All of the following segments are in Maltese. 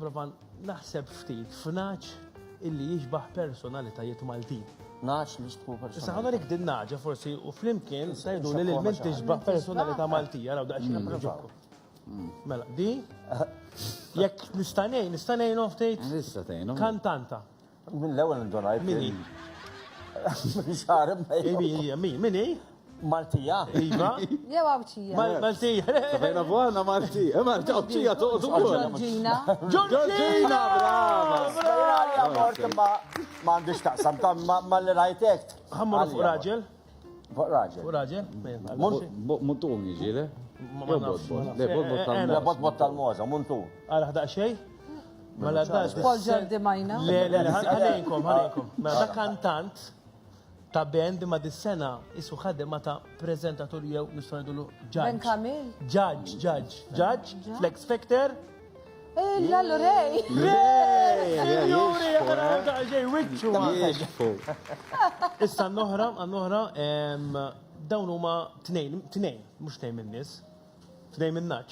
niprofa naħseb ftit f'naġ illi jixbaħ personalitajiet Maltin. Nagħaġ li jixbħu Issa personalitajiet. ħana dik din naġa forsi u flimkien tajdu li l-ment tixbaħ personalità Maltija, raw daqsxejn ġibku. Mela, di? Jekk nistanejn ftejt Nista' tgħinhom. kantanta. Min l-ewwel ndonajt. Mini? Xarem Mini? Maltija. Iva? Jew għawċija. Maltija. Fejna buħana Malti. Malti, għawċija toqtu kol. Ġorġina. Ġorġina! Brava! Ma għandix taqsam ta' ma li rajtek. Ħammur fuq raġel? Fuq raġel. Fuq raġel? Muntum jiġi, le? Ma nafx. Le, Bot tal-moza, muntu. Għala ħdaq xej? Mela dax. Paul Jordi Majna. Le, ħanejnkom. Mela da kantant ta' band ma dis-sena isu ħadem ta' prezentatur jew nistgħu ngħidulu Ben judge. Kamil. Judge, Flex Factor. Lallu Rej. Signori, għana ġej wicċu. Jixbħu. Issa għannoħra, dawn huma tnejn, mhux tnejn min-nies, tnejn min-naċ.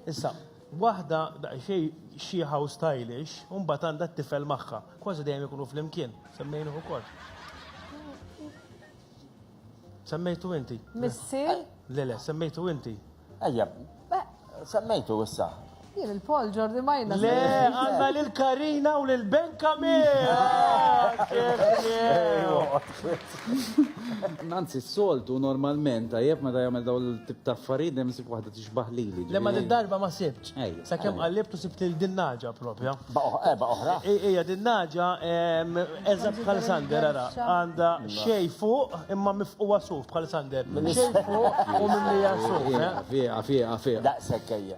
Issa, waħda daqsxejn xieħa u stylish, u mbagħad għandha t-tifel magħha. Kważi dejjem ikunu flimkien, semmejnuh ukoll. Semmejtu inti? Missier. Le, semmejtu inti. Ejja, semmejtu issa. Jien il-Paul Jordi Majna. Le, għandna lil Karina u lil Ben Kamil. Nanzi, s-soltu normalment, għajab ma da jgħamil daw l-tip ta' affarijiet, dem sib waħda tixbaħ lili. Le, ma d-darba ma sibċ. Ejja. Sakemm għallibtu sibt il-dinnaġa propja. Ba' oħra. Ija dinnaġa, eżat bħal Sander, ara, għanda xej fuq imma mifquwa suf bħal Sander. Xej fuq u minn li jasuf. Fija. Daqsek ejja.